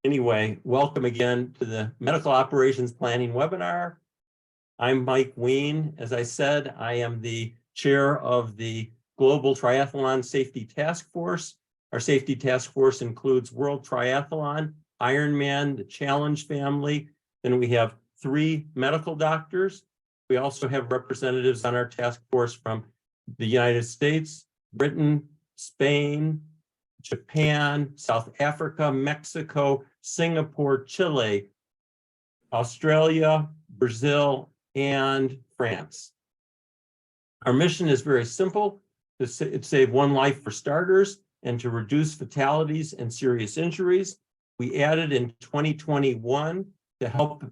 Anyway, welcome again to the Medical Operations Planning webinar. I'm Mike Ween. As I said, I am the chair of the Global Triathlon Safety Task Force. Our safety task force includes World Triathlon, Ironman, the Challenge family. Then we have 3 medical doctors. We also have representatives on our task force from the United States, Britain, Spain, Japan, South Africa, Mexico, Singapore, Chile, Australia, Brazil, and France. Our mission is very simple: to save 1 life for starters and to reduce fatalities and serious injuries. We added in 2021 to help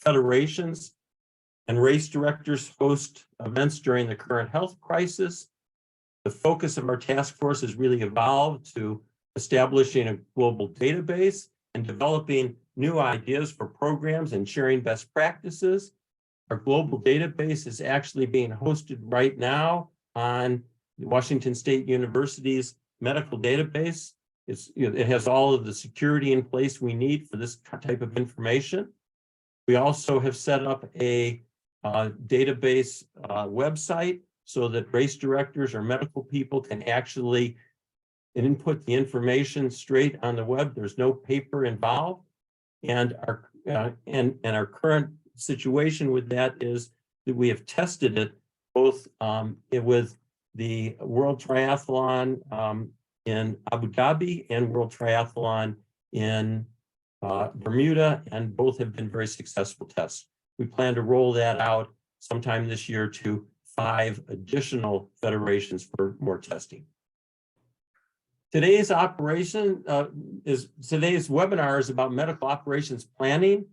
federations and race directors host events during the current health crisis. The focus of our task force has really evolved to establishing a global database and developing new ideas for programs and sharing best practices. Our global database is actually being hosted right now on Washington State University's medical database. It has all of the security in place we need for this type of information. We also have set up a database website so that race directors or medical people can actually input the information straight on the web. There's no paper involved. And our current situation with that is that we have tested it both with the World Triathlon in Abu Dhabi and World Triathlon in Bermuda, and both have been very successful tests. We plan to roll that out sometime this year to 5 additional federations for more testing. Today's webinar is about medical operations planning.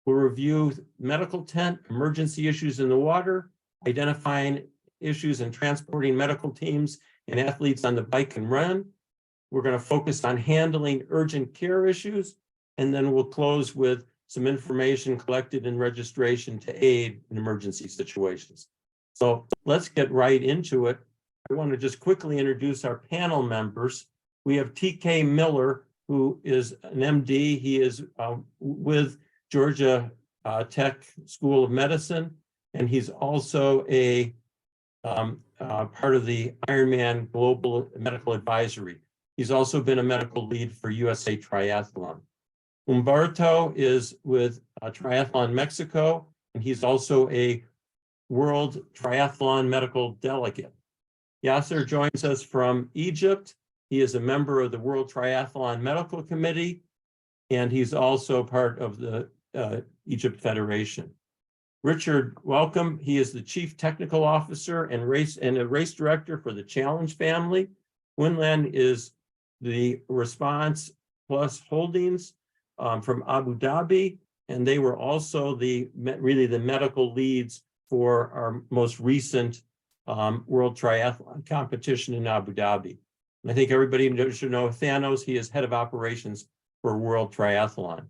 We'll review medical tent, emergency issues in the water, identifying issues in transporting medical teams and athletes on the bike and run. We're going to focus on handling urgent care issues, and then we'll close with some information collected in registration to aid in emergency situations. So let's get right into it. I want to just quickly introduce our panel members. We have TK Miller, who is an MD. He is with Georgia Tech School of Medicine, and he's also a part of the Ironman Global Medical Advisory. He's also been a medical lead for USA Triathlon. Humberto is with Triathlon Mexico, and he's also a World Triathlon medical delegate. Yasser joins us from Egypt. He is a member of the World Triathlon Medical Committee, and he's also part of the Egypt Federation. Richard, welcome. He is the Chief Technical Officer and a race director for the Challenge family. Winland is the Response Plus Holdings from Abu Dhabi, and they were also really the medical leads for our most recent World Triathlon competition in Abu Dhabi. And I think everybody should know Thanos. He is head of operations for World Triathlon.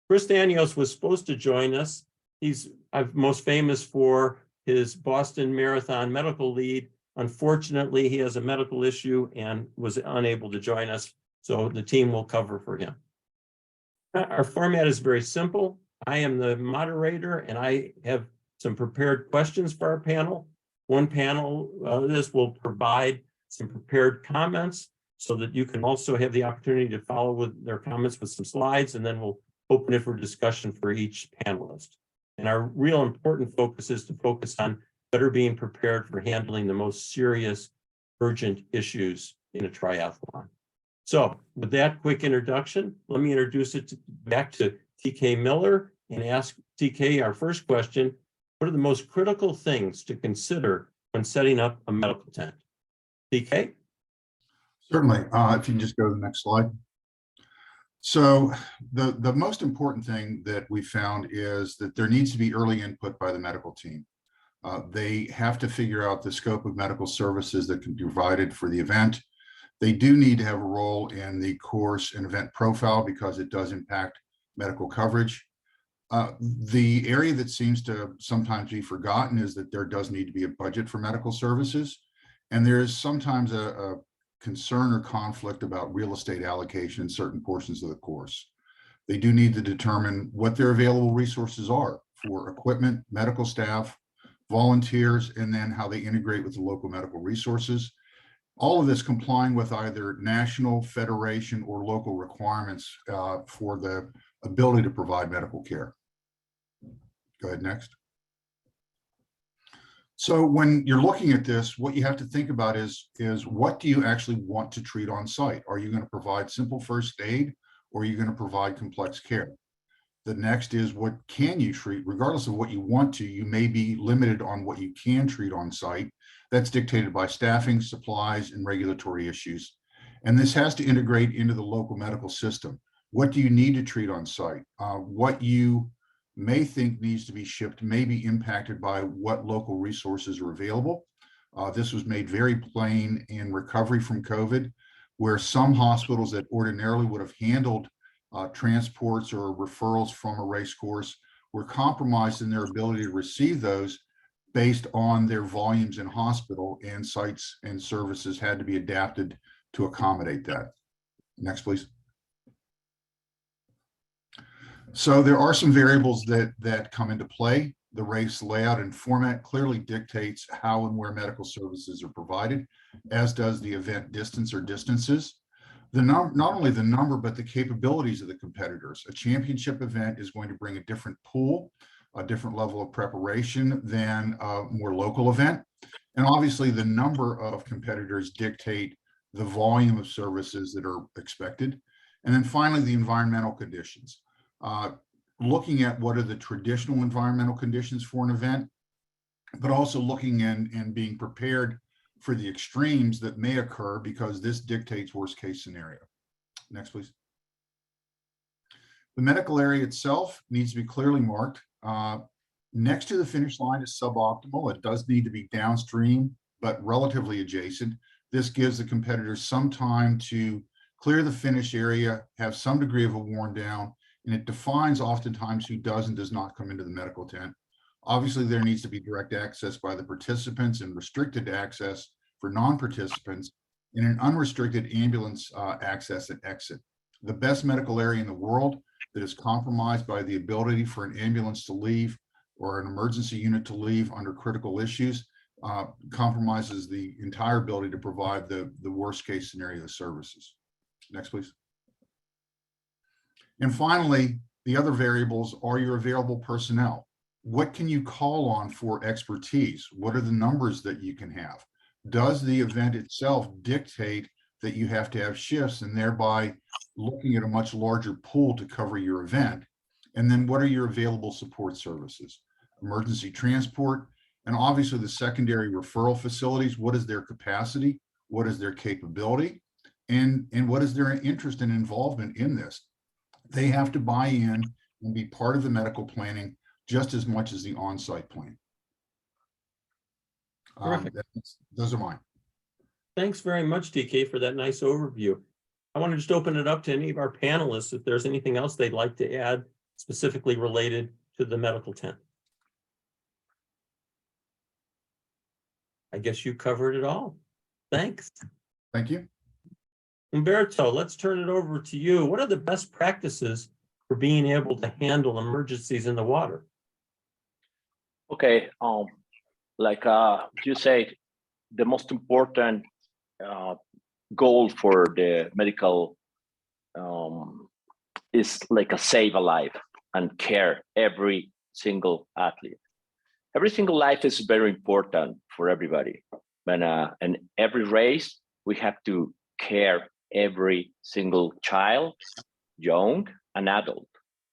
Chris Daniels was supposed to join us. He's most famous for his Boston Marathon medical lead. Unfortunately, he has a medical issue and was unable to join us, so the team will cover for him. Our format is very simple. I am the moderator, and I have some prepared questions for our panel. One panel, this will provide some prepared comments so that you can also have the opportunity to follow with their comments with some slides, and then we'll open it for discussion for each panelist. And our real important focus is to focus on better being prepared for handling the most serious, urgent issues in a triathlon. So with that quick introduction, let me introduce it back to TK Miller and ask TK our first question: what are the most critical things to consider when setting up a medical tent? TK? Certainly. If you can just go to the next slide. So the most important thing that we found is that there needs to be early input by the medical team. They have to figure out the scope of medical services that can be provided for the event. They do need to have a role in the course and event profile because it does impact medical coverage. The area that seems to sometimes be forgotten is that there does need to be a budget for medical services. And there is sometimes a concern or conflict about real estate allocation in certain portions of the course. They do need to determine what their available resources are for equipment, medical staff, volunteers, and then how they integrate with the local medical resources. All of this complying with either national, federation, or local requirements for the ability to provide medical care. Go ahead, next. So when you're looking at this, what you have to think about is what do you actually want to treat on site? Are you going to provide simple first aid, or are you going to provide complex care? The next is, what can you treat? Regardless of what you want to, you may be limited on what you can treat on site. That's dictated by staffing, supplies, and regulatory issues. And this has to integrate into the local medical system. What do you need to treat on site? What you may think needs to be shipped may be impacted by what local resources are available. This was made very plain in recovery from COVID, where some hospitals that ordinarily would have handled transports or referrals from a race course were compromised in their ability to receive those based on their volumes in hospital, and sites and services had to be adapted to accommodate that. Next, please. So there are some variables that come into play. The race layout and format clearly dictates how and where medical services are provided, as does the event distance or distances. Not only the number, but the capabilities of the competitors. A championship event is going to bring a different pool, a different level of preparation than a more local event. And obviously the number of competitors dictate the volume of services that are expected. And then finally, the environmental conditions. Looking at what are the traditional environmental conditions for an event, but also looking and being prepared for the extremes that may occur, because this dictates worst case scenario. Next, please. The medical area itself needs to be clearly marked. Next to the finish line is suboptimal. It does need to be downstream, but relatively adjacent. This gives the competitors some time to clear the finish area, have some degree of a worn down, and it defines oftentimes who does and does not come into the medical tent. Obviously, there needs to be direct access by the participants and restricted access for non-participants, and an unrestricted ambulance access and exit. The best medical area in the world that is compromised by the ability for an ambulance to leave or an emergency unit to leave under critical issues compromises the entire ability to provide the worst case scenario of services. Next, please. And finally, the other variables are your available personnel. What can you call on for expertise? What are the numbers that you can have? Does the event itself dictate that you have to have shifts, and thereby looking at a much larger pool to cover your event? And then what are your available support services? Emergency transport, and obviously the secondary referral facilities. What is their capacity? What is their capability? And what is their interest and involvement in this? They have to buy in and be part of the medical planning just as much as the on-site plan. Those are mine. Thanks very much, DK, for that nice overview. I want to just open it up to any of our panelists if there's anything else they'd like to add specifically related to the medical tent. I guess you covered it all. Thanks. Thank you. Umberto, let's turn it over to you. What are the best practices for being able to handle emergencies in the water? Okay, like you said, the most important goal for the medical is like a save a life and care every single athlete. Every single life is very important for everybody. And every race, we have to care every single child, young and adult.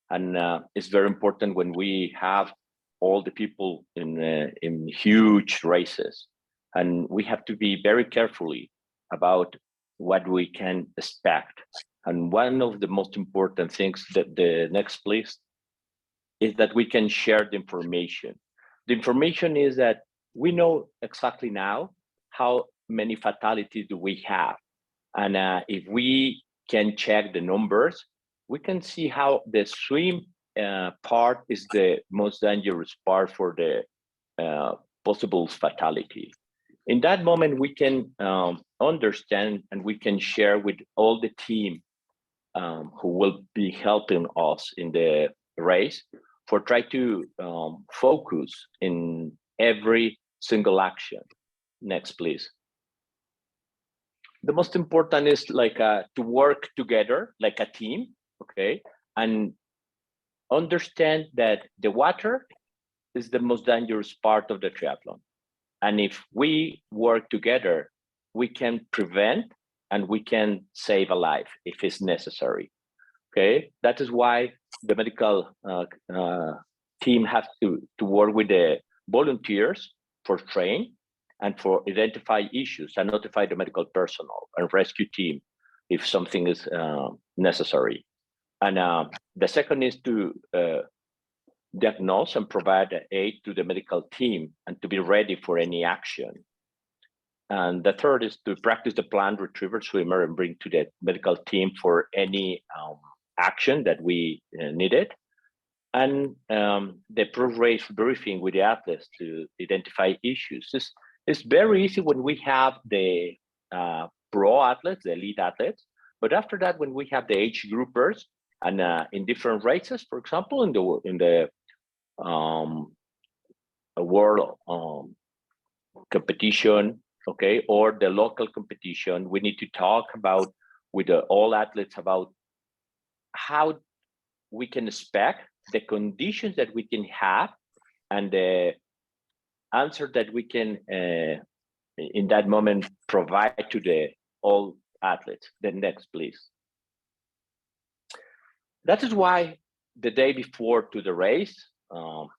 And it's very important when we have all the people in huge races. And we have to be very carefully about what we can expect. And one of the most important things, that the next please, is that we can share the information. The information is that we know exactly now how many fatalities do we have. And if we can check the numbers, we can see how the swim part is the most dangerous part for the possible fatality. In that moment, we can understand and we can share with all the team who will be helping us in the race for try to focus in every single action. Next, please. The most important is like to work together like a team, okay, and understand that the water is the most dangerous part of the triathlon. And if we work together, we can prevent and we can save a life if it's necessary. Okay, that is why the medical team has to work with the volunteers for train and for identify issues and notify the medical personnel and rescue team if something is necessary. And the second is to diagnose and provide aid to the medical team and to be ready for any action. And the third is to practice the planned retriever swimmer and bring to the medical team for any action that we needed. And the pro-race briefing with the athletes to identify issues. It's very easy when we have the pro athletes, the elite athletes, but after that, when we have the age groupers and in different races, for example, in the world competition, okay, or the local competition, we need to talk about with all athletes about how we can expect the conditions that we can have and the answer that we can in that moment provide to the all athletes. The next, please. That is why the day before to the race,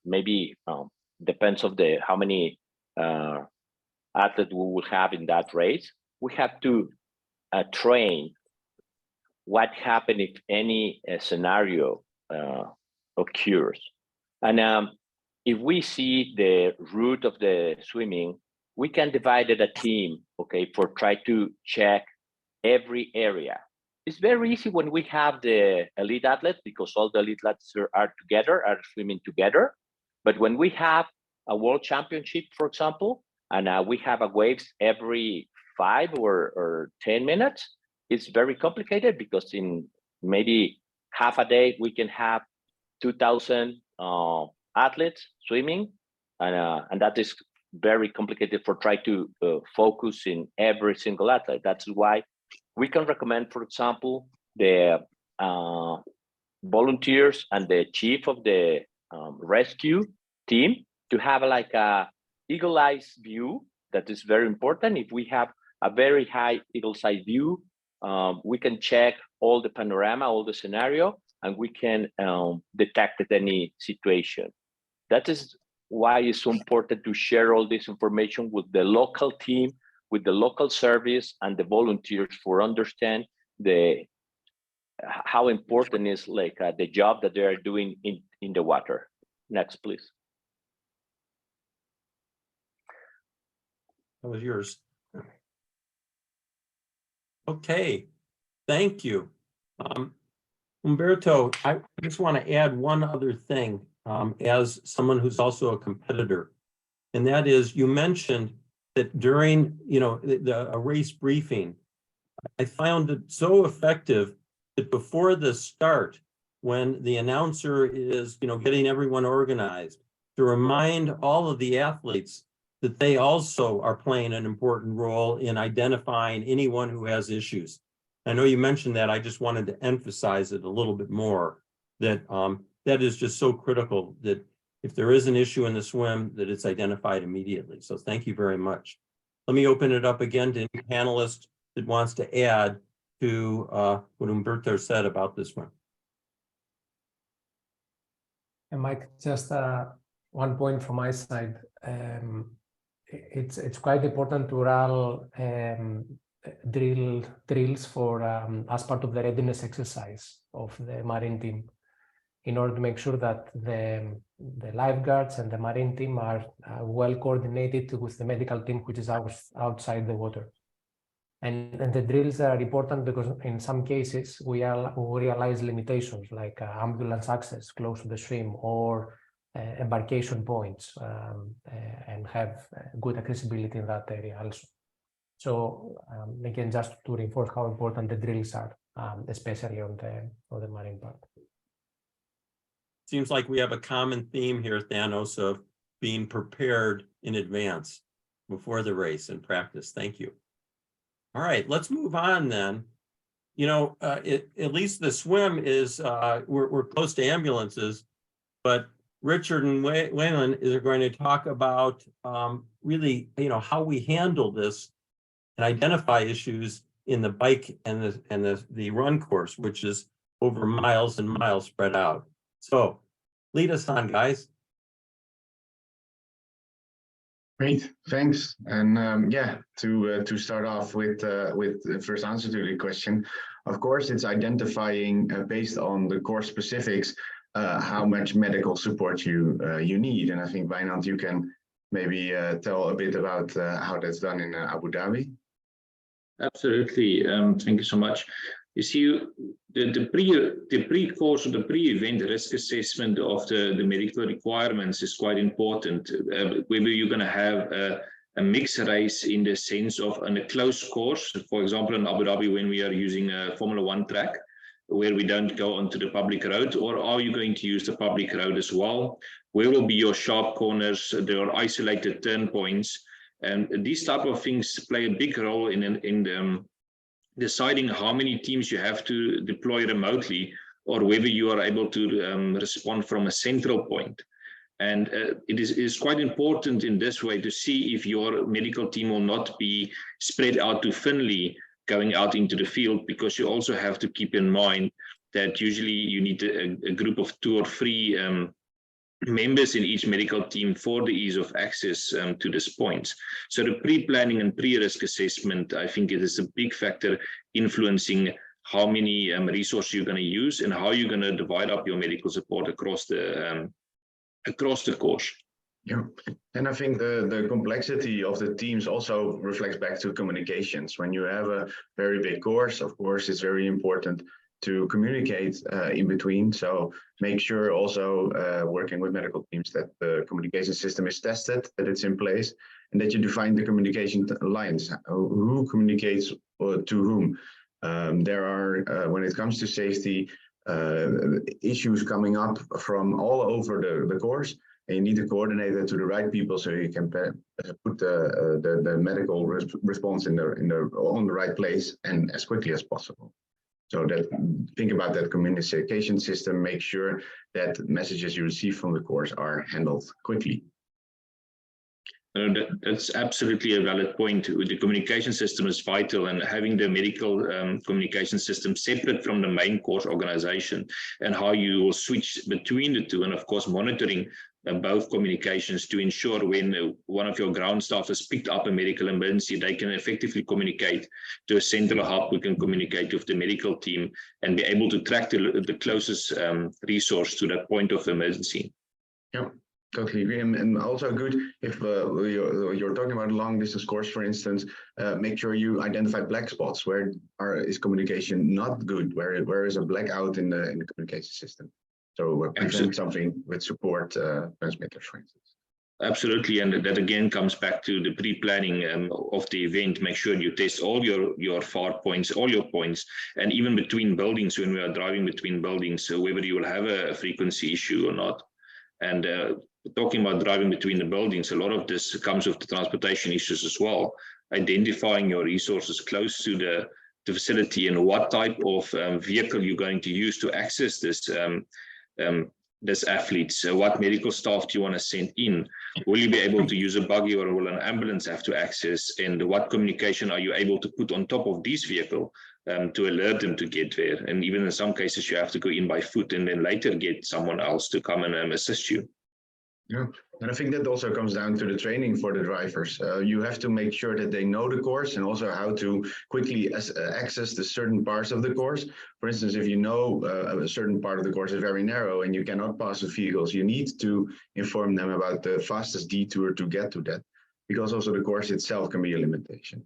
maybe depends of the how many athletes we will have in that race, we have to train what happens if any scenario occurs. And if we see the route of the swimming, we can divide it a team, okay, for try to check every area. It's very easy when we have the elite athletes because all the elite athletes are together, are swimming together. But when we have a world championship, for example, and we have a waves every 5 or 10 minutes, it's very complicated because in maybe half a day, we can have 2,000 athletes swimming, and that is very complicated for try to focus in every single athlete. That's why we can recommend, for example, the volunteers and the chief of the rescue team to have like a eagle eyes view. That is very important. If we have a very high eagle's eye view, we can check all the panorama, all the scenario, and we can detect at any situation. That is why it's so important to share all this information with the local team, with the local service and the volunteers for understand how important is like the job that they are doing in the water. Next, please. That was yours. Okay, thank you. Humberto, I just want to add one other thing as someone who's also a competitor, and that is you mentioned that during a race briefing, I found it so effective that before the start, when the announcer is getting everyone organized, to remind all of the athletes that they also are playing an important role in identifying anyone who has issues. I know you mentioned that. I just wanted to emphasize it a little bit more, that that is just so critical, that if there is an issue in the swim, that it's identified immediately. So thank you very much. Let me open it up again to any panelist that wants to add to what Humberto said about this one. And Mike, just one point from my side. It's quite important to run drills for as part of the readiness exercise of the marine team, in order to make sure that the lifeguards and the marine team are well coordinated with the medical team, which is outside the water. And the drills are important because in some cases we realize limitations like ambulance access close to the swim or embarkation points, and have good accessibility in that area also. So again, just to reinforce how important the drills are. especially on the marine part. Seems like we have a common theme here, Thanos, of being prepared in advance before the race and practice. Thank you. All right, let's move on then. You know, at least the swim is, we're close to ambulances, but Richard and Waylon are going to talk about really, you know, how we handle this and identify issues in the bike and the run course, which is over miles and miles spread out. So lead us on, guys. Great, thanks. And yeah, to start off with the first answer to the question, of course, it's identifying based on the course specifics how much medical support you need. And I think Wijnand, you can maybe tell a bit about how that's done in Abu Dhabi. Absolutely. Thank you so much. You see, the pre-course or the pre-event risk assessment of the medical requirements is quite important. Whether you're going to have a mixed race in the sense of a close course, for example, in Abu Dhabi, when we are using a Formula One track, where we don't go onto the public road, or are you going to use the public road as well? Where will be your sharp corners? There are isolated turn points. And these type of things play a big role in deciding how many teams you have to deploy remotely, or whether you are able to respond from a central point. And it is quite important in this way to see if your medical team will not be spread out too thinly going out into the field, because you also have to keep in mind that usually you need a group of 2 or 3 members in each medical team for the ease of access to these points. So the pre-planning and pre-risk assessment, I think it is a big factor influencing how many resources you're going to use and how you're going to divide up your medical support across the course. Yeah, and I think the complexity of the teams also reflects back to communications. When you have a very big course, of course, it's very important to communicate in between. So make sure also working with medical teams that the communication system is tested, that it's in place, and that you define the communication lines, who communicates to whom. There are, when it comes to safety, issues coming up from all over the course, and you need to coordinate it to the right people so you can put the medical response on the right place and as quickly as possible. So that think about that communication system, make sure that messages you receive from the course are handled quickly. That's absolutely a valid point. The communication system is vital, and having the medical communication system separate from the main course organization and how you will switch between the two, and of course monitoring both communications to ensure when one of your ground staff has picked up a medical emergency, they can effectively communicate to a central hub who can communicate with the medical team and be able to track the closest resource to that point of emergency. Yeah. Totally agree, and also good if you're talking about a long distance course, for instance, make sure you identify black spots where is communication not good, where is a blackout in the communication system. So prevent something with support transmitters, for instance. Absolutely, and that again comes back to the pre-planning of the event. Make sure you test all your far points, all your points, and even between buildings when we are driving between buildings, so whether you will have a frequency issue or not. And talking about driving between the buildings, a lot of this comes with the transportation issues as well. Identifying your resources close to the facility and what type of vehicle you're going to use to access this athlete. So what medical staff do you want to send in? Will you be able to use a buggy, or will an ambulance have to access? And what communication are you able to put on top of this vehicle to alert them to get there? And even in some cases, you have to go in by foot and then later get someone else to come and assist you. Yeah, and I think that also comes down to the training for the drivers. You have to make sure that they know the course and also how to quickly access the certain parts of the course. For instance, if you know a certain part of the course is very narrow and you cannot pass with vehicles, you need to inform them about the fastest detour to get to that, because also the course itself can be a limitation.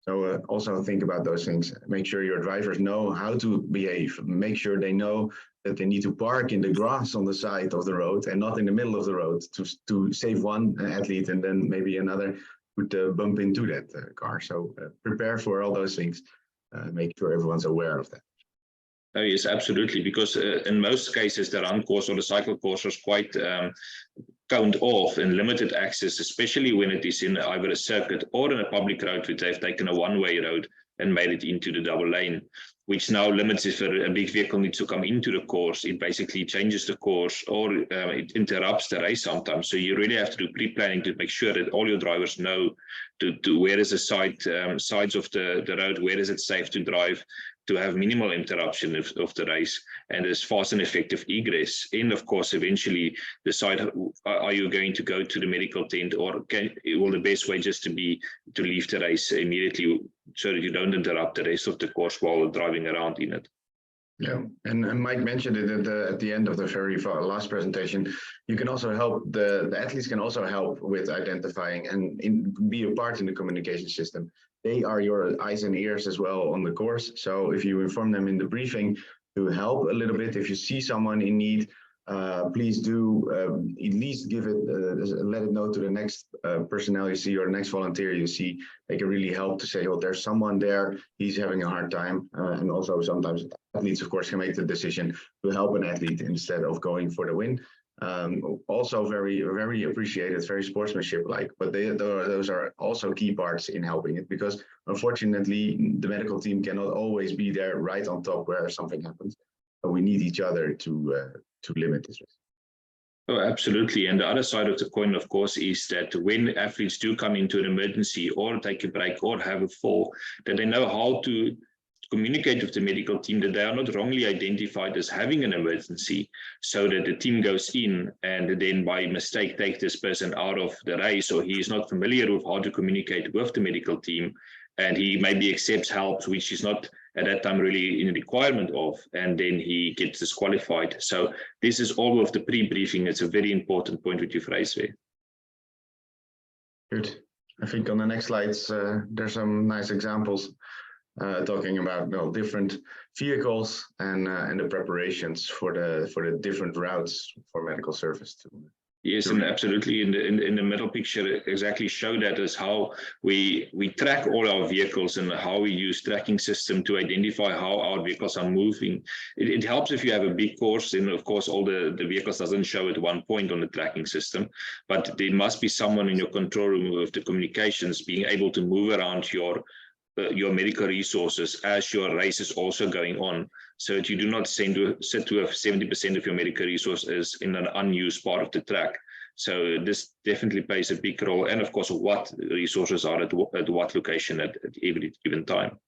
So also think about those things. Make sure your drivers know how to behave. Make sure they know that they need to park in the grass on the side of the road and not in the middle of the road to save one athlete and then maybe another would bump into that car. So prepare for all those things. Make sure everyone's aware of that. Oh, yes, absolutely. Because in most cases, the run course or the cycle course was quite count off and limited access, especially when it is in either a circuit or in a public road, which they've taken a one-way road and made it into the double lane, which now limits if a big vehicle needs to come into the course, it basically changes the course or it interrupts the race sometimes. So you really have to do pre-planning to make sure that all your drivers know to where is the sides of the road, where is it safe to drive, to have minimal interruption of the race, and as fast and effective egress. And of course, eventually decide, are you going to go to the medical tent, or will the best way just to leave the race immediately so that you don't interrupt the rest of the course while driving around in it. Yeah, and Mike mentioned it at the end of the very last presentation. You can also help, the athletes can also help with identifying and be a part in the communication system. They are your eyes and ears as well on the course. So if you inform them in the briefing to help a little bit, if you see someone in need, please do at least give it, let it know to the next personnel you see or the next volunteer you see. They can really help to say, oh, there's someone there, he's having a hard time. And also sometimes athletes, of course, can make the decision to help an athlete instead of going for the win. Also very, very appreciated, very sportsmanship-like, but those are also key parts in helping it, because unfortunately, the medical team cannot always be there right on top where something happens. But we need each other to limit this risk. Oh, absolutely. And the other side of the coin, of course, is that when athletes do come into an emergency or take a break or have a fall, that they know how to communicate with the medical team, that they are not wrongly identified as having an emergency, so that the team goes in and then by mistake take this person out of the race, or he is not familiar with how to communicate with the medical team, and he maybe accepts help which is not at that time really in requirement of, and then he gets disqualified. So this is all of the pre-briefing. It's a very important point which you've raised there. Good. I think on the next slides, there's some nice examples talking about different vehicles and the preparations for the different routes for medical service. Yes, and absolutely. In the middle picture, exactly show that as how we track all our vehicles and how we use tracking system to identify how our vehicles are moving. It helps if you have a big course, and of course all the vehicles doesn't show at one point on the tracking system, but there must be someone in your control room with the communications being able to move around your medical resources as your race is also going on, so that you do not sit to have 70% of your medical resources in an unused part of the track. So this definitely plays a big role, and of course what resources are at what location at every given time.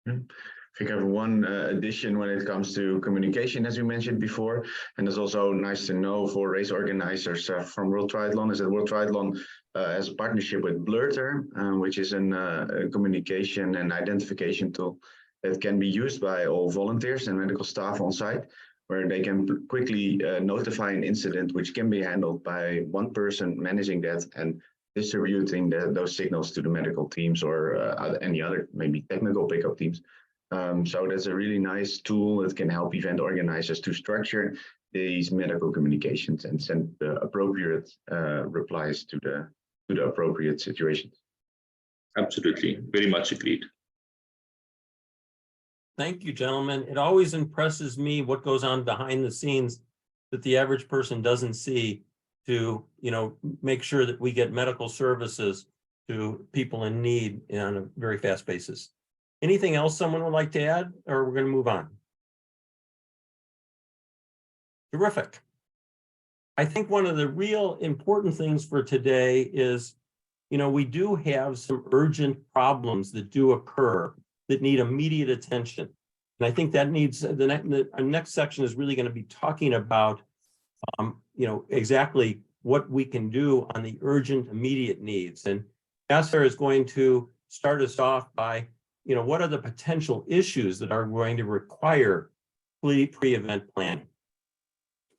I think I have one addition when it comes to communication, as you mentioned before, and it's also nice to know for race organizers from World Triathlon, is that World Triathlon has a partnership with Blurter, which is a communication and identification tool that can be used by all volunteers and medical staff on site, where they can quickly notify an incident, which can be handled by one person managing that and distributing those signals to the medical teams or any other maybe technical pickup teams. So that's a really nice tool that can help event organizers to structure these medical communications and send the appropriate replies to the appropriate situations. Absolutely, very much agreed. Thank you, gentlemen. It always impresses me what goes on behind the scenes that the average person doesn't see to, make sure that we get medical services to people in need on a very fast basis. Anything else someone would like to add, or we're going to move on? Terrific. I think one of the real important things for today is, we do have some urgent problems that do occur that need immediate attention. And I think that needs, our next section is really going to be talking about, exactly what we can do on the urgent immediate needs. And Yasser is going to start us off by, what are the potential issues that are going to require pre-event planning?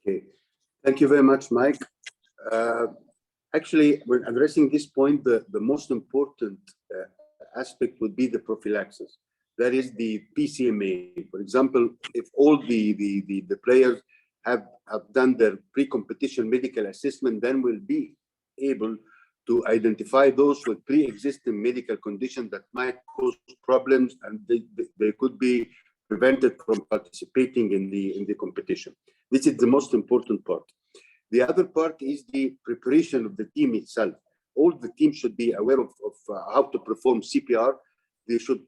Okay, thank you very much, Mike. Actually, when addressing this point, the most important aspect would be the prophylaxis. That is the PCMA. For example, if all the players have done their pre-competition medical assessment, then we'll be able to identify those with pre-existing medical conditions that might cause problems, and they could be prevented from participating in the competition. This is the most important part. The other part is the preparation of the team itself. All the team should be aware of how to perform CPR. They should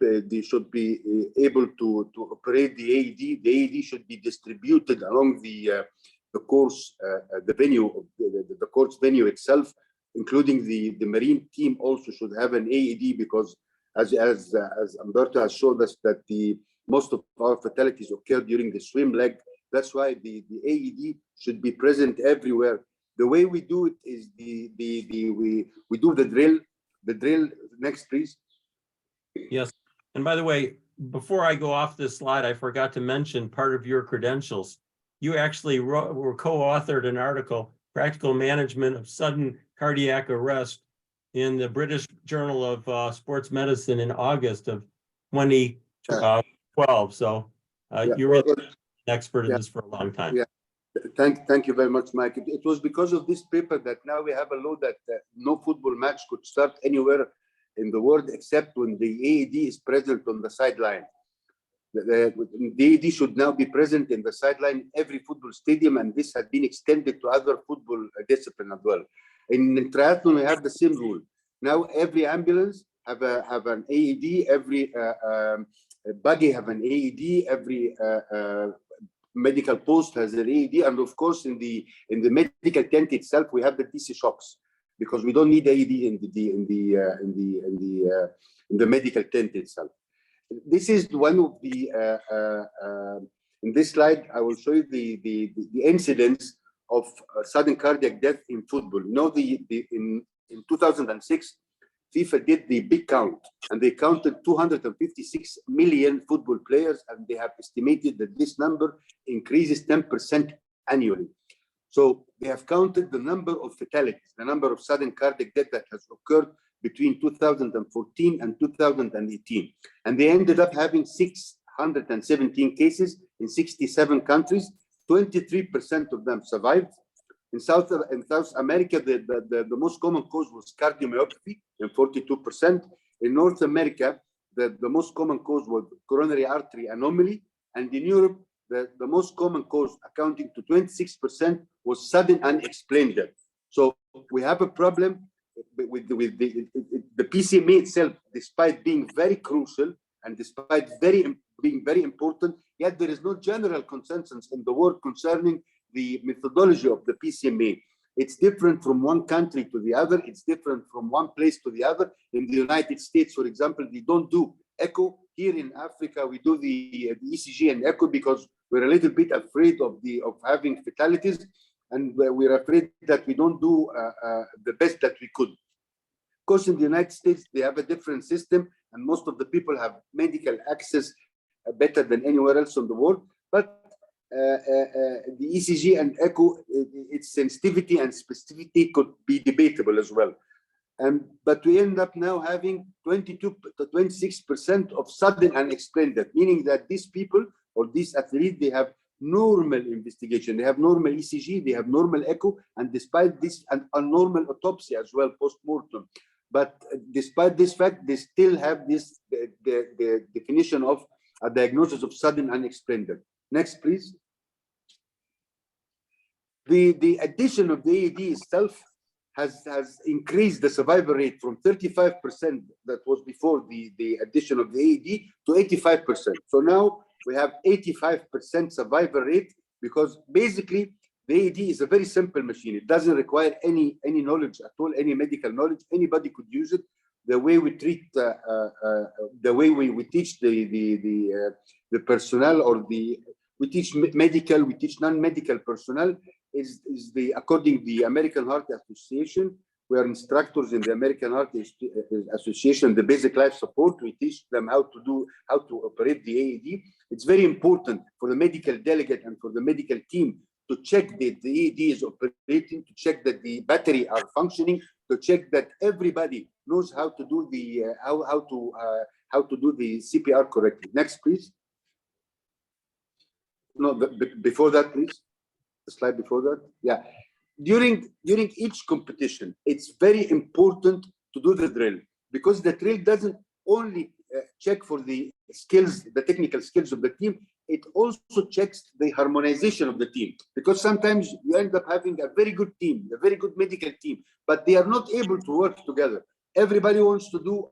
be able to operate the AED. The AED should be distributed along the course, the venue, the course venue itself, including the marine team also should have an AED, because as Umberto has showed us that most of our fatalities occur during the swim leg. That's why the AED should be present everywhere. The way we do it is we do the drill. The drill, next please. Yes. And by the way, before I go off this slide, I forgot to mention part of your credentials. You actually were co-authored an article, Practical Management of Sudden Cardiac Arrest, in the British Journal of Sports Medicine in August of 2012. So you're really an expert in this for a long time. Yeah. Thank you very much, Mike. It was because of this paper that now we have a law that no football match could start anywhere in the world except when the AED is present on the sideline. The AED should now be present in the sideline in every football stadium, and this has been extended to other football disciplines as well. In triathlon, we have the same rule. Now every ambulance have an AED, every buggy have an AED, every medical post has an AED, and of course in the medical tent itself we have the DC shocks, because we don't need AED in the medical tent itself. This is one of the in this slide I will show you the incidence of sudden cardiac death in football. You know, in 2006 FIFA did the big count, and they counted 256 million football players, and they have estimated that this number increases 10% annually. So they have counted the number of fatalities, the number of sudden cardiac death that has occurred between 2014 and 2018. And they ended up having 617 cases in 67 countries. 23% of them survived. In South America, the most common cause was cardiomyopathy in 42%. In North America, the most common cause was coronary artery anomaly. And in Europe, the most common cause, accounting to 26%, was sudden unexplained death. So we have a problem with the PCMA itself, despite being very crucial and despite being very important, yet there is no general consensus in the world concerning the methodology of the PCMA. It's different from one country to the other. It's different from one place to the other. In the United States, for example, they don't do echo. Here in Africa, we do the ECG and echo because we're a little bit afraid of having fatalities, and we're afraid that we don't do the best that we could. Of course, in the United States, they have a different system, and most of the people have medical access better than anywhere else in the world. But the ECG and echo, its sensitivity and specificity could be debatable as well. But we end up now having 22 to 26% of sudden unexplained death, meaning that these people or these athletes, they have normal investigation, they have normal ECG, they have normal echo, and despite this, a normal autopsy as well, post-mortem. But despite this fact, they still have this the definition of a diagnosis of sudden unexplained death. Next, please. The addition of the AED itself has increased the survival rate from 35% that was before the addition of the AED to 85%. So now we have 85% survival rate, because basically the AED is a very simple machine. It doesn't require any knowledge at all, any medical knowledge. Anybody could use it. The way we treat, the way we teach the personnel, or we teach medical, we teach non-medical personnel, is according to the American Heart Association. We are instructors in the American Heart Association, the basic life support. We teach them how to operate the AED. It's very important for the medical delegate and for the medical team to check that the AED is operating, to check that the battery are functioning, to check that everybody knows how to do the how to do the CPR correctly. Next, please. No, before that, please. The slide before that. Yeah. During each competition, it's very important to do the drill, because the drill doesn't only check for the skills, the technical skills of the team. It also checks the harmonization of the team, because sometimes you end up having a very good team, a very good medical team, but they are not able to work together. Everybody wants to do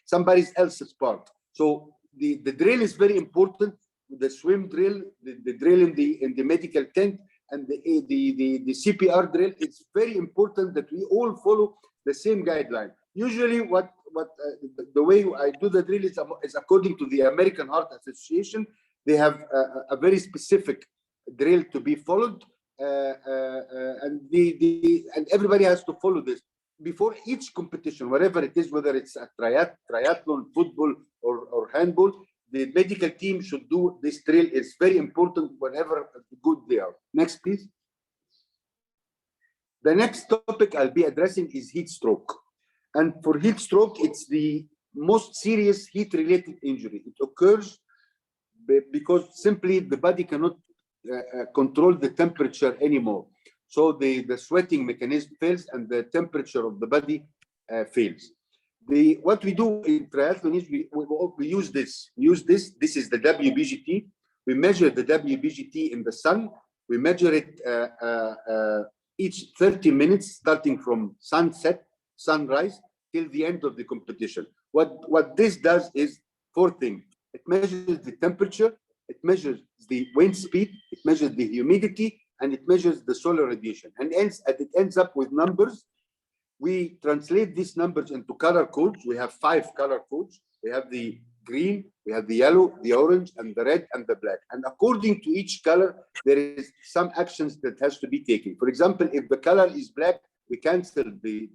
somebody else's part. So the drill is very important. The swim drill, the drill in the medical tent, and the CPR drill. It's very important that we all follow the same guideline. Usually, the way I do the drill is according to the American Heart Association. They have a very specific drill to be followed, and everybody has to follow this before each competition, whatever it is, whether it's a triathlon, football, or handball. The medical team should do this drill. It's very important whenever good they are. Next, please. The next topic I'll be addressing is heat stroke. And for heat stroke, it's the most serious heat-related injury. It occurs because simply the body cannot control the temperature anymore. So the sweating mechanism fails and the temperature of the body fails. What we do in triathlon is we use this. This is the WBGT. We measure the WBGT in the sun. We measure it each 30 minutes, starting from sunrise, till the end of the competition. What this does is 4 things. It measures the temperature, it measures the wind speed, it measures the humidity, and it measures the solar radiation. And it ends up with numbers. We translate these numbers into color codes. We have 5 color codes. We have the green, we have the yellow, the orange, and the red, and the black. And according to each color, there is some actions that has to be taken. For example, if the color is black, we cancel the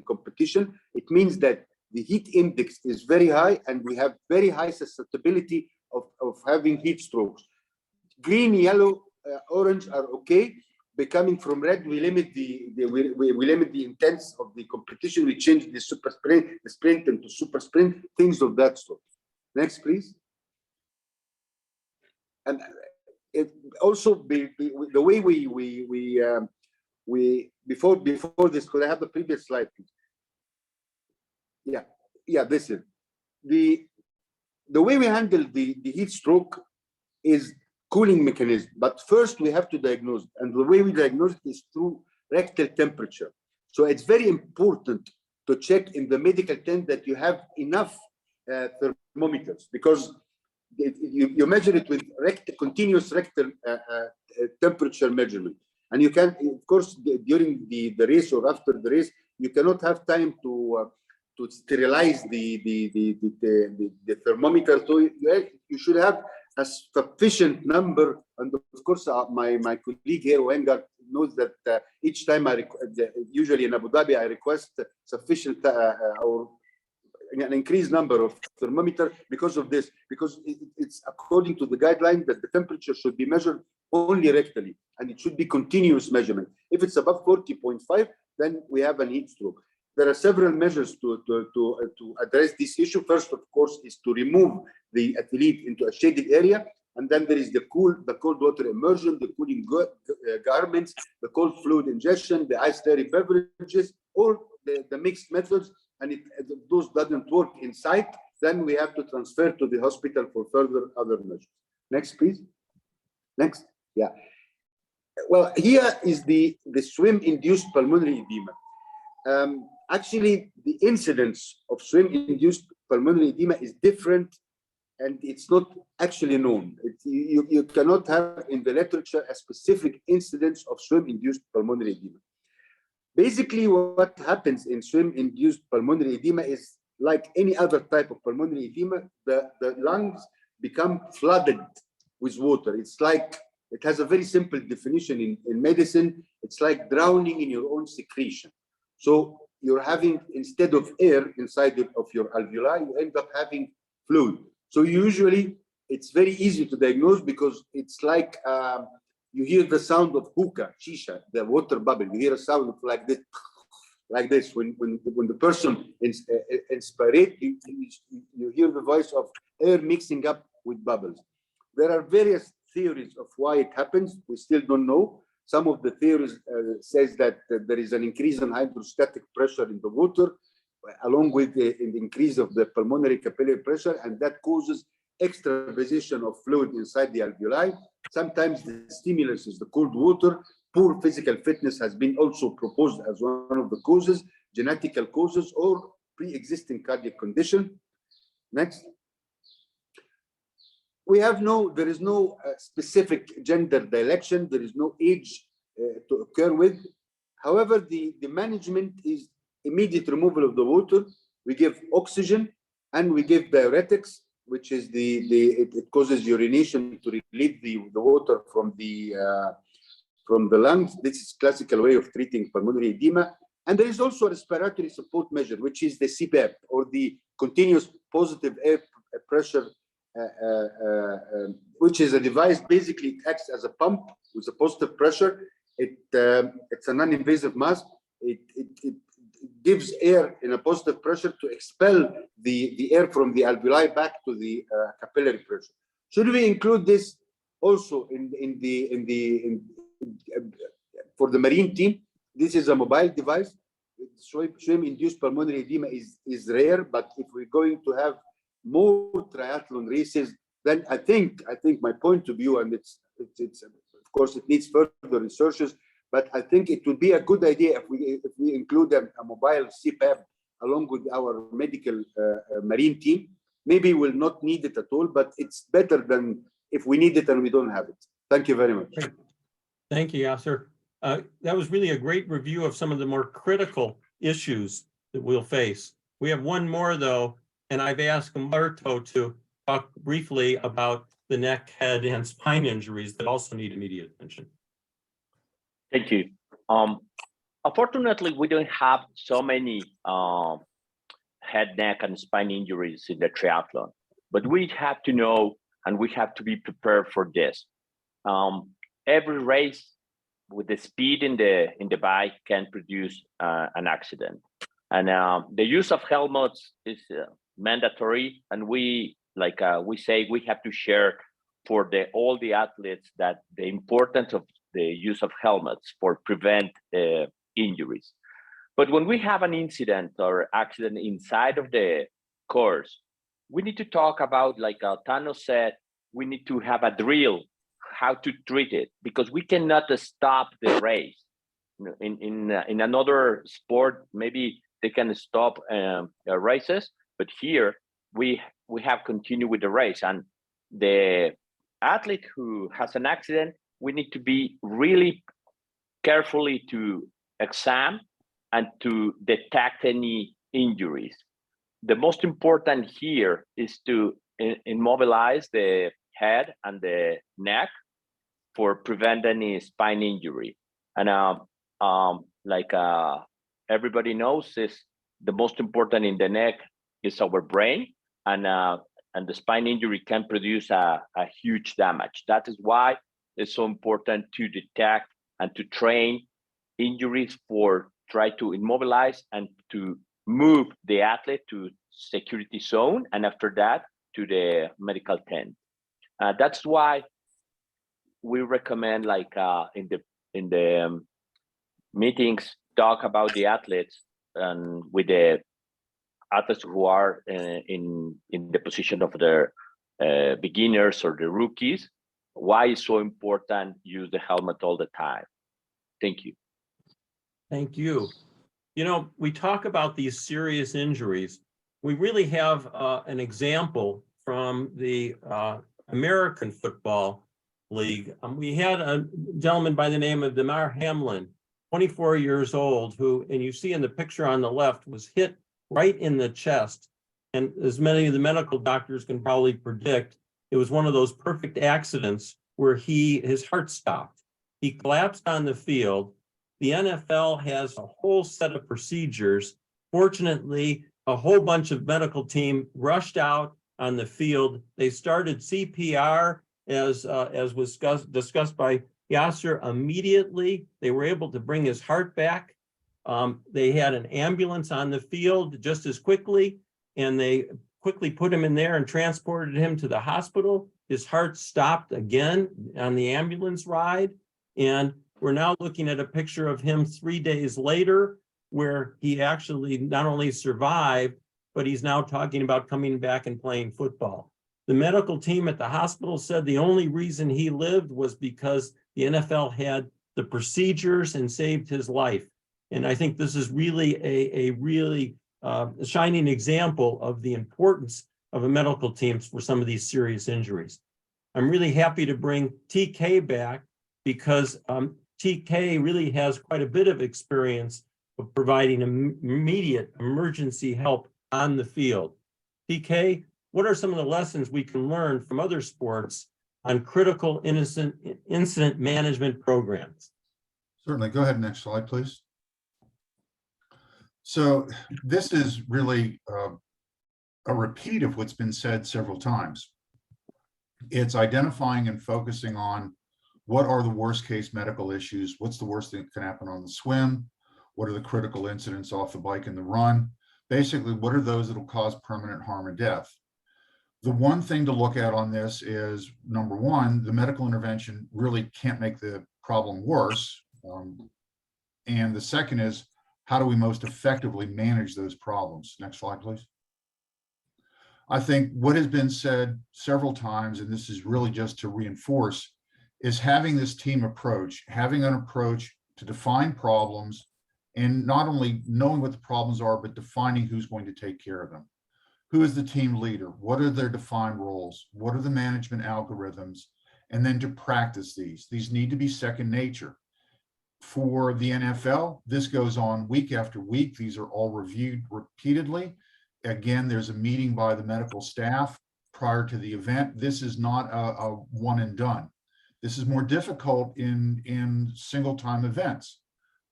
competition. It means that the heat index is very high, and we have very high susceptibility of having heat strokes. Green, yellow, orange are okay. Coming from red, we limit we limit the intensity of the competition. We change the super sprint into super sprint, things of that sort. Next, please. And it also the way we before this. Could I have the previous slide, please? Yeah. This is the way we handle the heat stroke is cooling mechanism. But first we have to diagnose it. And the way we diagnose it is through rectal temperature. So it's very important to check in the medical tent that you have enough thermometers, because you measure it with continuous rectal temperature measurement. And you can, of course, during the race or after the race, you cannot have time to sterilize the thermometer. So you should have a sufficient number. And of course, my colleague here, Wenger, knows that each time usually in Abu Dhabi, I request sufficient or an increased number of thermometer because of this, because it's according to the guideline that the temperature should be measured only rectally, and it should be continuous measurement. If it's above 40.5, then we have an heat stroke. There are several measures to address this issue. First, of course, is to remove the athlete into a shaded area, and then there is the cold water immersion, the cooling garments, the cold fluid ingestion, the ice dairy beverages, all the mixed methods. And if those doesn't work inside, then we have to transfer to the hospital for further other measures. Next, please. Next. Yeah. Well, here is the swim-induced pulmonary edema. Actually, the incidence of swim-induced pulmonary edema is different, and it's not actually known. You cannot have in the literature a specific incidence of swim-induced pulmonary edema. Basically, what happens in swim-induced pulmonary edema is like any other type of pulmonary edema, the lungs become flooded with water. It's like, it has a very simple definition in medicine. It's like drowning in your own secretion. So you're having, instead of air inside of your alveoli, you end up having fluid. So usually it's very easy to diagnose because it's like you hear the sound of hookah, shisha, the water bubble. You hear a sound like this. When the person inspires, you hear the voice of air mixing up with bubbles. There are various theories of why it happens. We still don't know. Some of the theories says that there is an increase in hydrostatic pressure in the water. along with the increase of the pulmonary capillary pressure, and that causes extravasation of fluid inside the alveoli. Sometimes the stimulus is the cold water. Poor physical fitness has been also proposed as one of the causes, genetical causes, or pre-existing cardiac condition. Next. There is no specific gender direction. There is no age to occur with. However, the management is immediate removal of the water. We give oxygen and we give diuretics, which is it causes urination to relieve the water from the lungs. This is classical way of treating pulmonary edema. And there is also a respiratory support measure, which is the CPAP, or the continuous positive air pressure, which is a device. Basically, it acts as a pump with a positive pressure. It's a non-invasive mask. It gives air in a positive pressure to expel the air from the alveoli back to the capillary pressure. Should we include this also for the marine team? This is a mobile device. Swim-induced pulmonary edema is rare, but if we're going to have more triathlon races, then I think my point of view, and it's of course it needs further researches, but I think it would be a good idea if we include a mobile CPAP along with our medical marine team. Maybe we'll not need it at all, but it's better than if we need it and we don't have it. Thank you very much. Thank you, Yasser. That was really a great review of some of the more critical issues that we'll face. We have one more though, and I've asked Umberto to talk briefly about the neck, head, and spine injuries that also need immediate attention. Thank you. Unfortunately, we don't have so many head, neck, and spine injuries in the triathlon, but we have to know and we have to be prepared for this. Every race with the speed in the bike can produce an accident, and the use of helmets is mandatory. And we say we have to share for all the athletes that the importance of the use of helmets for prevent injuries. But when we have an incident or accident inside of the course, we need to talk about, like Tano said, we need to have a drill how to treat it, because we cannot stop the race. In another sport, maybe they can stop races, but here we have continued with the race. And the athlete who has an accident, we need to be really carefully to examine and to detect any injuries. The most important here is to immobilize the head and the neck for prevent any spine injury. And everybody knows, is the most important in the neck is our brain, and the spine injury can produce a huge damage. That is why it's so important to detect and to train injuries, for try to immobilize and to move the athlete to security zone, and after that to the medical tent. That's why we recommend, like in the meetings, talk about the athletes and with the athletes who are in the position of the beginners or the rookies, why it's so important use the helmet all the time. Thank you. Thank you. You know, we talk about these serious injuries. We really have an example from the American Football League. We had a gentleman by the name of Damar Hamlin, 24 years old, who, and you see in the picture on the left, was hit right in the chest. And as many of the medical doctors can probably predict, it was one of those perfect accidents where his heart stopped. He collapsed on the field. The NFL has a whole set of procedures. Fortunately, a whole bunch of medical team rushed out on the field. They started CPR, as was discussed by Yasser, immediately. They were able to bring his heart back. They had an ambulance on the field just as quickly, and they quickly put him in there and transported him to the hospital. His heart stopped again on the ambulance ride, and we're now looking at a picture of him 3 days later. where he actually not only survived, but he's now talking about coming back and playing football. The medical team at the hospital said the only reason he lived was because the NFL had the procedures and saved his life. And I think this is really a really shining example of the importance of a medical team for some of these serious injuries. I'm really happy to bring TK back because TK really has quite a bit of experience of providing immediate emergency help on the field. TK, what are some of the lessons we can learn from other sports on critical incident management programs? Certainly. Go ahead. Next slide, please. So this is really a repeat of what's been said several times. It's identifying and focusing on what are the worst case medical issues, what's the worst thing that can happen on the swim, what are the critical incidents off the bike and the run, basically what are those that will cause permanent harm or death. The one thing to look at on this is, number one, the medical intervention really can't make the problem worse. And the second is, how do we most effectively manage those problems? Next slide, please. I think what has been said several times, and this is really just to reinforce, is having this team approach, having an approach to define problems and not only knowing what the problems are, but defining who's going to take care of them. Who is the team leader? What are their defined roles? What are the management algorithms? And then to practice these. These need to be second nature. For the NFL, this goes on week after week. These are all reviewed repeatedly. Again, there's a meeting by the medical staff prior to the event. This is not a one and done. This is more difficult in single time events,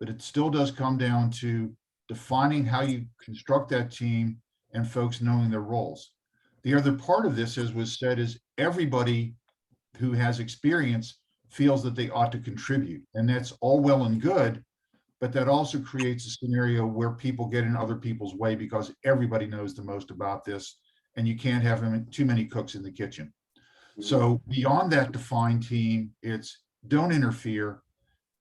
but it still does come down to defining how you construct that team and folks knowing their roles. The other part of this, as was said, is everybody who has experience feels that they ought to contribute. And that's all well and good, but that also creates a scenario where people get in other people's way because everybody knows the most about this, and you can't have too many cooks in the kitchen. So beyond that defined team, it's don't interfere.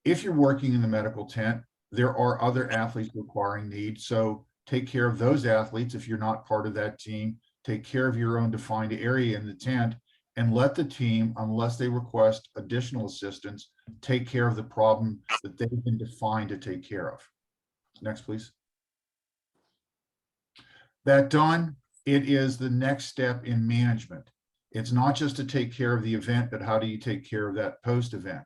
If you're working in the medical tent, there are other athletes requiring needs. So take care of those athletes. If you're not part of that team, take care of your own defined area in the tent, and let the team, unless they request additional assistance, take care of the problem that they've been defined to take care of. Next, please. That done, it is the next step in management. It's not just to take care of the event, but how do you take care of that post-event?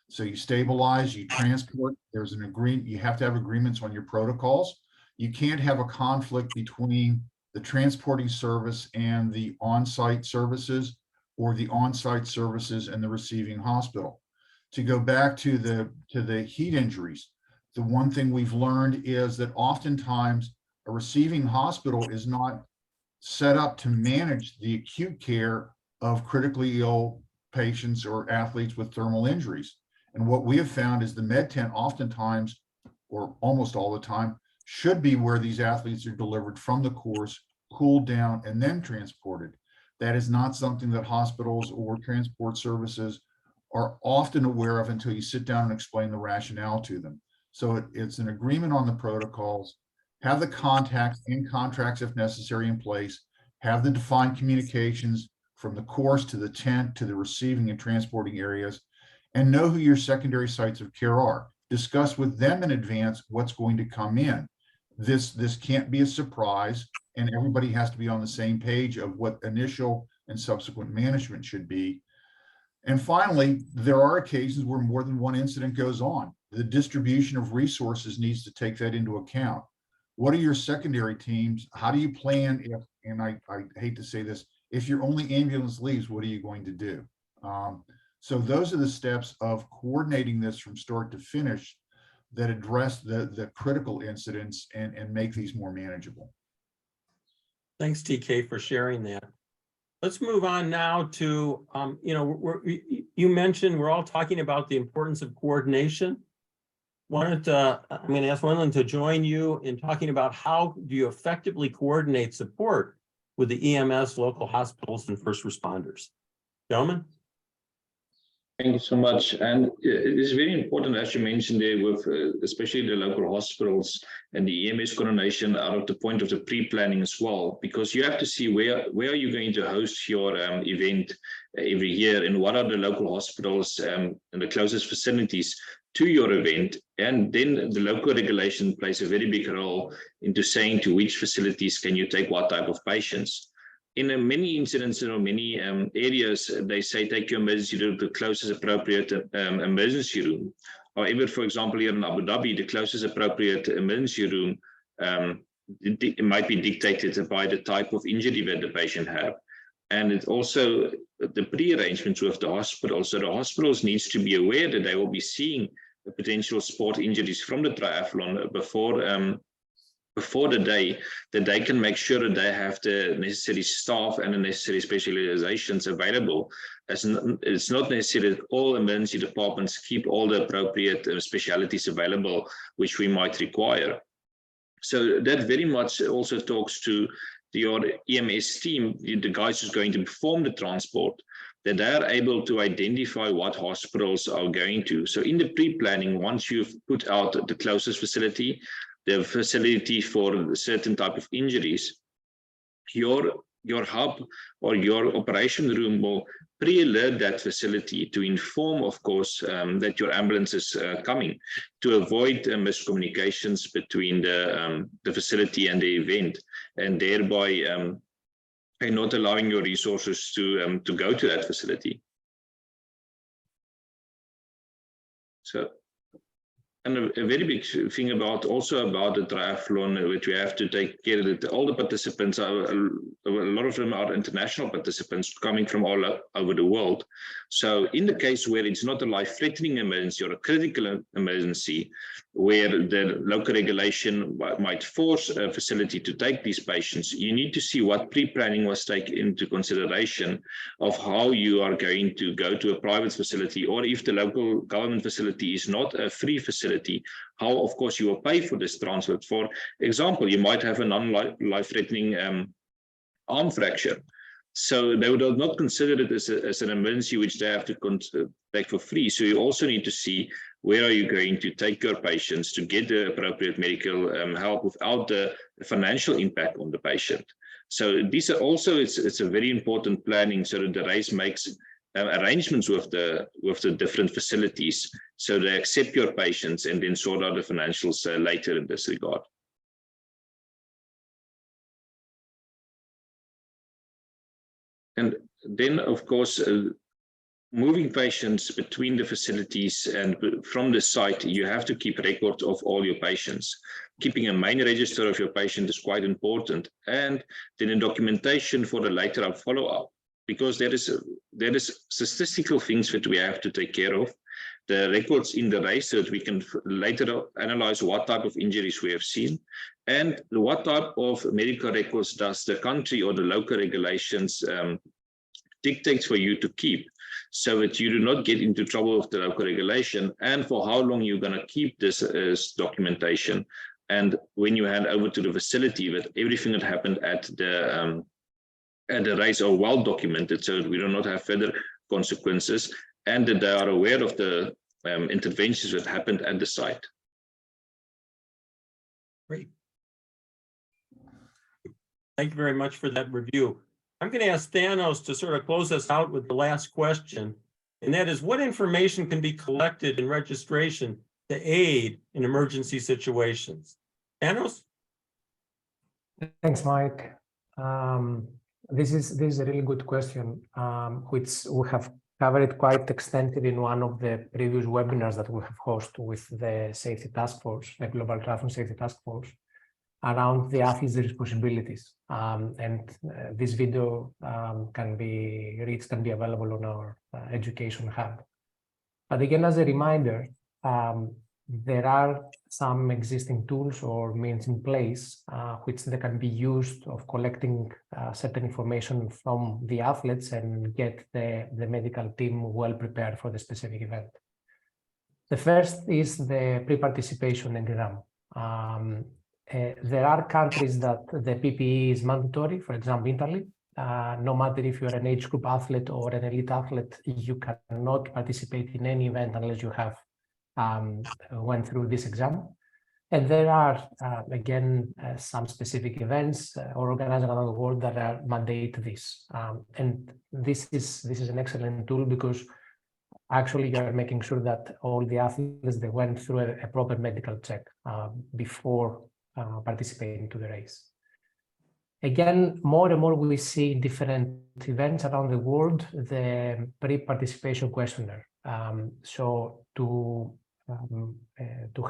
So you stabilize, you transport, there's an agreement, you have to have agreements on your protocols. You can't have a conflict between the transporting service and the on-site services, or the on-site services and the receiving hospital. To go back to the heat injuries, the one thing we've learned is that oftentimes a receiving hospital is not set up to manage the acute care of critically ill patients or athletes with thermal injuries. And what we have found is the med tent oftentimes, or almost all the time, should be where these athletes are delivered from the course, cooled down, and then transported. That is not something that hospitals or transport services are often aware of until you sit down and explain the rationale to them. So it's an agreement on the protocols, have the contacts and contracts if necessary in place, have the defined communications from the course to the tent to the receiving and transporting areas, and know who your secondary sites of care are. Discuss with them in advance what's going to come in. This can't be a surprise, and everybody has to be on the same page of what initial and subsequent management should be. And finally, there are occasions where more than one incident goes on. The distribution of resources needs to take that into account. What are your secondary teams? How do you plan if, and I hate to say this, if your only ambulance leaves, what are you going to do? So those are the steps of coordinating this from start to finish that address the critical incidents and make these more manageable. Thanks, TK, for sharing that. Let's move on now to, you mentioned we're all talking about the importance of coordination. I'm going to ask Wenlin to join you in talking about how do you effectively coordinate support with the EMS, local hospitals, and first responders. Gentlemen? Thank you so much. And it is very important, as you mentioned there, with especially the local hospitals and the EMS coordination out of the point of the pre-planning as well, because you have to see where are you going to host your event every year, and what are the local hospitals and the closest facilities to your event. And then the local regulation plays a very big role into saying to which facilities can you take what type of patients. In many incidents or many areas, they say take your emergency room to the closest appropriate emergency room. However, for example, here in Abu Dhabi, the closest appropriate emergency room it might be dictated by the type of injury that the patient have. And it's also the pre-arrangements with the hospital. So the hospitals needs to be aware that they will be seeing the potential sport injuries from the triathlon before the day, that they can make sure that they have the necessary staff and the necessary specializations available. It's not necessary that all emergency departments keep all the appropriate specialities available, which we might require. So that very much also talks to your EMS team, the guys who's going to perform the transport, that they are able to identify what hospitals are going to. So in the pre-planning, once you've put out the closest facility, the facility for a certain type of injuries, your hub or your operation room will pre-alert that facility to inform, of course, that your ambulance is coming, to avoid miscommunications between the facility and the event, and thereby not allowing your resources to go to that facility. So. And a very big thing about the triathlon, which we have to take care of, that all the participants are, a lot of them are international participants coming from all over the world. So in the case where it's not a life-threatening emergency or a critical emergency, where the local regulation might force a facility to take these patients, you need to see what pre-planning was taken into consideration of how you are going to go to a private facility, or if the local government facility is not a free facility, how, of course, you will pay for this transport. For example, you might have a non-life-threatening arm fracture. So they would not consider it as an emergency which they have to take for free. So you also need to see where are you going to take your patients to get the appropriate medical help without the financial impact on the patient. So these are also, it's a very important planning, so that the race makes arrangements with the different facilities, so they accept your patients and then sort out the financials later in this regard. And then, of course, moving patients between the facilities and from the site, you have to keep records of all your patients. Keeping a main register of your patient is quite important, and then a documentation for the later follow-up, because there is statistical things that we have to take care of. The records in the race, so that we can later analyze what type of injuries we have seen, and what type of medical records does the country or the local regulations dictates for you to keep, so that you do not get into trouble with the local regulation, and for how long you're going to keep this documentation. And when you hand over to the facility, that everything that happened at the race are well documented, so that we do not have further consequences, and that they are aware of the interventions that happened at the site. Great. Thank you very much for that review. I'm going to ask Thanos to sort of close us out with the last question, and that is, what information can be collected in registration to aid in emergency situations? Thanos? Thanks, Mike. This is a really good question, which we have covered quite extensively in one of the previous webinars that we have hosted with the Safety Task Force, the Global Triathlon Safety Task Force, around the athlete's responsibilities. This video can be reached and be available on our education hub. But again, as a reminder, there are some existing tools or means in place which they can be used of collecting certain information from the athletes and get the medical team well prepared for the specific event. The first is the pre-participation exam. There are countries that the PPE is mandatory, for example, Italy, no matter if you're an age group athlete or an elite athlete, you cannot participate in any event unless you have went through this exam. And there are, again, some specific events organized around the world that mandate this. And this is an excellent tool because actually you are making sure that all the athletes, they went through a proper medical check before participating to the race. Again, more and more we see different events around the world, the pre-participation questionnaire. So to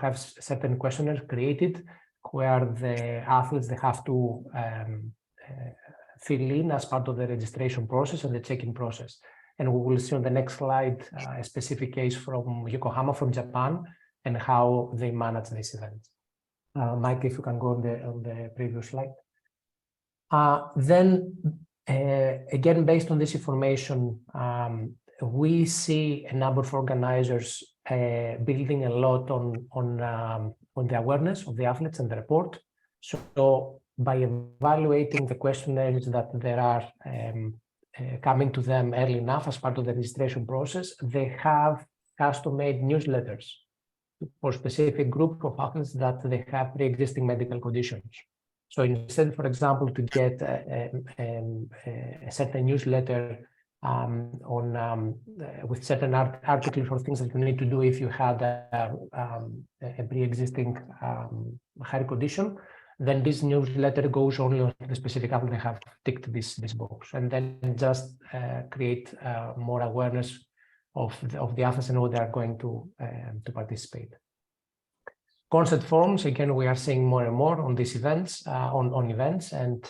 have certain questionnaires created where the athletes, they have to fill in as part of the registration process and the check-in process. And we will see on the next slide a specific case from Yokohama, from Japan, and how they manage this event. Mike, if you can go on the previous slide. Then, again, based on this information, we see a number of organizers building a lot on the awareness of the athletes and the report. So by evaluating the questionnaires that there are coming to them early enough as part of the registration process, they have custom-made newsletters for specific group of athletes that they have pre-existing medical conditions. So instead, for example, to get a certain newsletter with certain articles or things that you need to do if you had a pre-existing heart condition, then this newsletter goes only on the specific athlete they have ticked this box, and then just create more awareness of the athletes and what they are going to participate. Consent forms, again, we are seeing more and more on these events, on events, and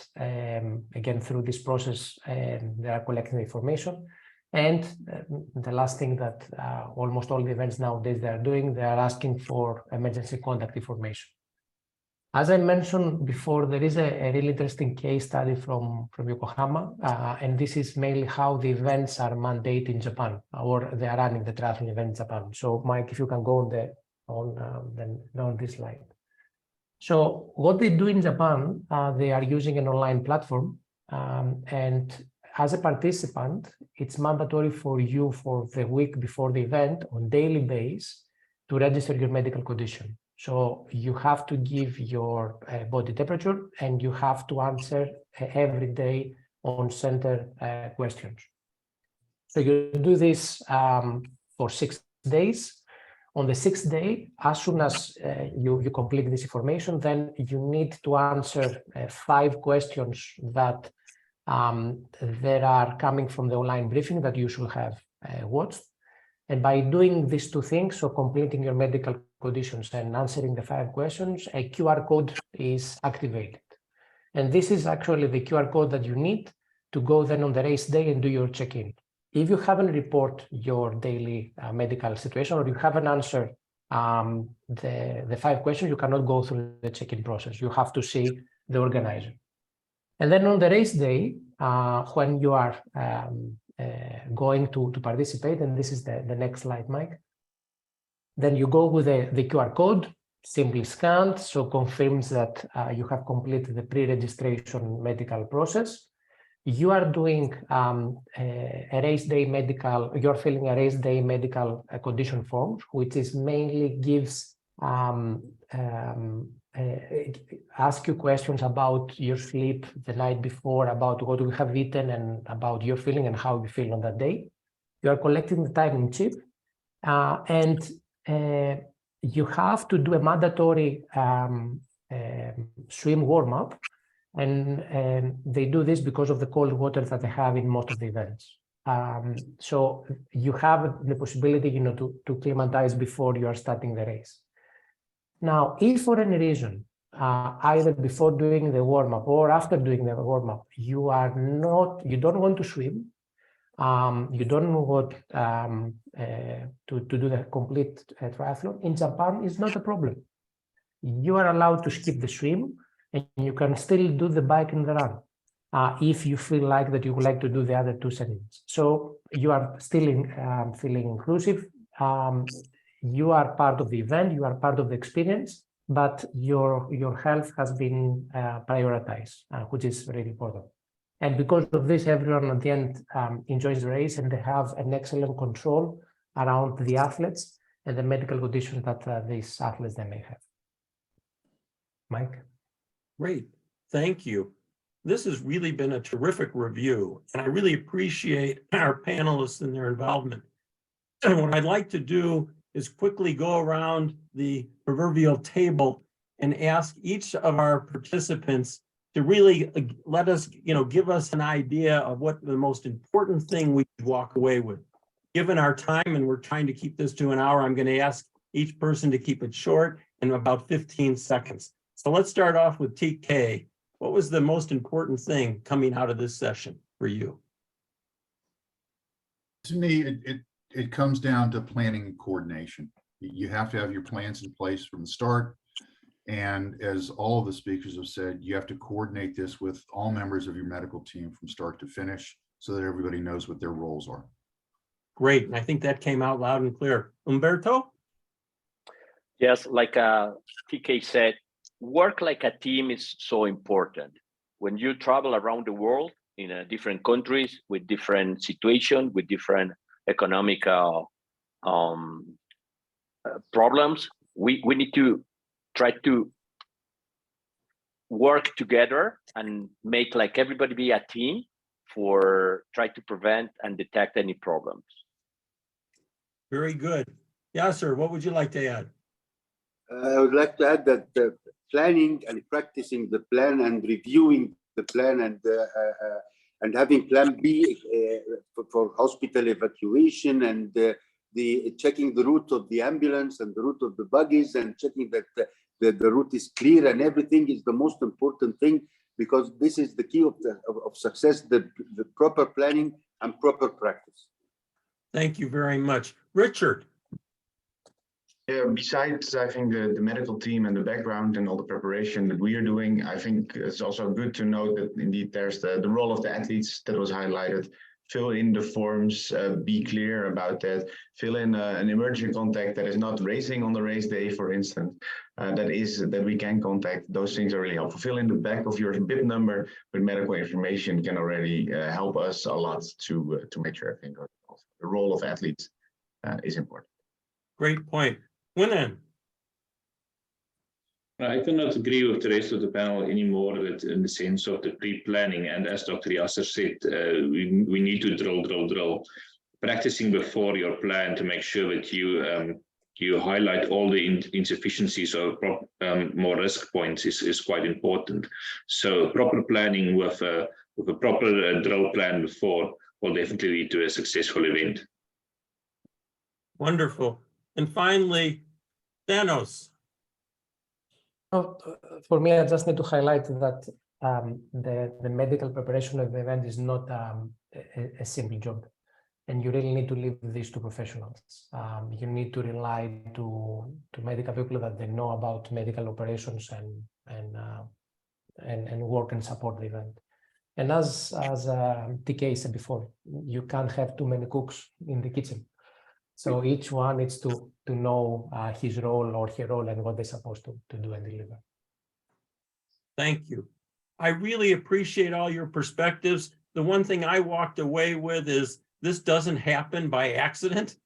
again, through this process, they are collecting the information. And the last thing that almost all the events nowadays they are doing, they are asking for emergency contact information. As I mentioned before, there is a really interesting case study from Yokohama, and this is mainly how the events are mandated in Japan, or they are running the triathlon event in Japan. So, Mike, if you can go on this slide. So, what they do in Japan, they are using an online platform, and as a participant, it's mandatory for you for the week before the event on daily basis to register your medical condition. So you have to give your body temperature and you have to answer every day on center questions. So you do this for 6 days. On the 6th day, as soon as you complete this information, then you need to answer 5 questions that there are coming from the online briefing that you should have watched. And by doing these 2 things, so completing your medical conditions and answering the 5 questions, a QR code is activated. And this is actually the QR code that you need to go then on the race day and do your check-in. If you haven't reported your daily medical situation or you haven't answered the 5 questions, you cannot go through the check-in process. You have to see the organizer. And then on the race day, when you are going to participate, and this is the next slide, Mike, then you go with the QR code, simply scanned, so confirms that you have completed the pre-registration medical process. You are doing a race day medical, you're filling a race day medical condition form, which is mainly gives ask you questions about your sleep the night before, about what you have eaten and about your feeling and how you feel on that day. You are collecting the timing chip and you have to do a mandatory swim warm-up, and they do this because of the cold water that they have in most of the events. So you have the possibility, to acclimatize before you are starting the race. Now, if for any reason, either before doing the warm-up or after doing the warm-up, you don't want to swim, you don't want to do the complete triathlon, in Japan, it's not a problem. You are allowed to skip the swim and you can still do the bike and the run if you feel like that you would like to do the other 2 settings. So you are still feeling inclusive. You are part of the event, you are part of the experience, but your health has been prioritized, which is really important. And because of this, everyone at the end enjoys the race, and they have an excellent control around the athletes and the medical conditions that these athletes they may have. Mike? Great, thank you. This has really been a terrific review, and I really appreciate our panelists and their involvement. And what I'd like to do is quickly go around the proverbial table and ask each of our participants to really let us, give us an idea of what the most important thing we could walk away with. Given our time, and we're trying to keep this to an hour, I'm going to ask each person to keep it short in about 15 seconds. So let's start off with TK. What was the most important thing coming out of this session for you? To me, it comes down to planning and coordination. You have to have your plans in place from the start. And as all of the speakers have said, you have to coordinate this with all members of your medical team from start to finish so that everybody knows what their roles are. Great, and I think that came out loud and clear. Umberto? Yes, like TK said, work like a team is so important. When you travel around the world in different countries with different situations, with different economic problems, we need to try to work together and make like everybody be a team for try to prevent and detect any problems. Very good. Yasser, what would you like to add? I would like to add that planning and practicing the plan and reviewing the plan and having plan B for hospital evacuation and the checking the route of the ambulance and the route of the buggies and checking that the route is clear and everything is the most important thing, because this is the key of success, the proper planning and proper practice. Thank you very much. Richard? Yeah, besides, I think the medical team and the background and all the preparation that we are doing, I think it's also good to note that indeed there's the role of the athletes that was highlighted. Fill in the forms, be clear about that, fill in an emergency contact that is not racing on the race day, for instance, that we can contact. Those things are really helpful. Fill in the back of your bib number with medical information can already help us a lot to make sure everything goes well. The role of athletes is important. Great point. Winan? I cannot agree with the rest of the panel anymore that in the sense of the pre-planning, and as Dr. Yasser said, we need to drill. Practicing before your plan to make sure that you highlight all the insufficiencies or more risk points is quite important. So proper planning with a proper drill plan before will definitely lead to a successful event. Wonderful. And finally, Thanos. For me, I just need to highlight that the medical preparation of the event is not a simple job, and you really need to leave this to professionals. You need to rely to medical people that they know about medical operations and work and support the event. And as TK said before, you can't have too many cooks in the kitchen. So each one needs to know his role or her role and what they're supposed to do and deliver. Thank you. I really appreciate all your perspectives. The one thing I walked away with is this doesn't happen by accident.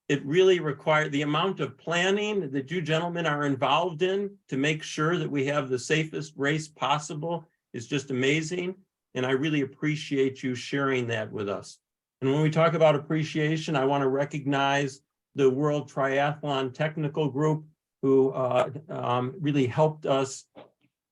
It really requires the amount of planning that you gentlemen are involved in to make sure that we have the safest race possible is just amazing. And I really appreciate you sharing that with us. And when we talk about appreciation, I want to recognize the World Triathlon Technical Group who really helped us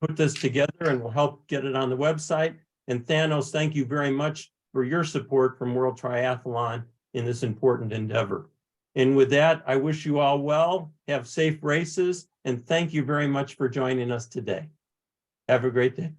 put this together and will help get it on the website. And Thanos, thank you very much for your support from World Triathlon in this important endeavor. And with that, I wish you all well, have safe races, and thank you very much for joining us today. Have a great day.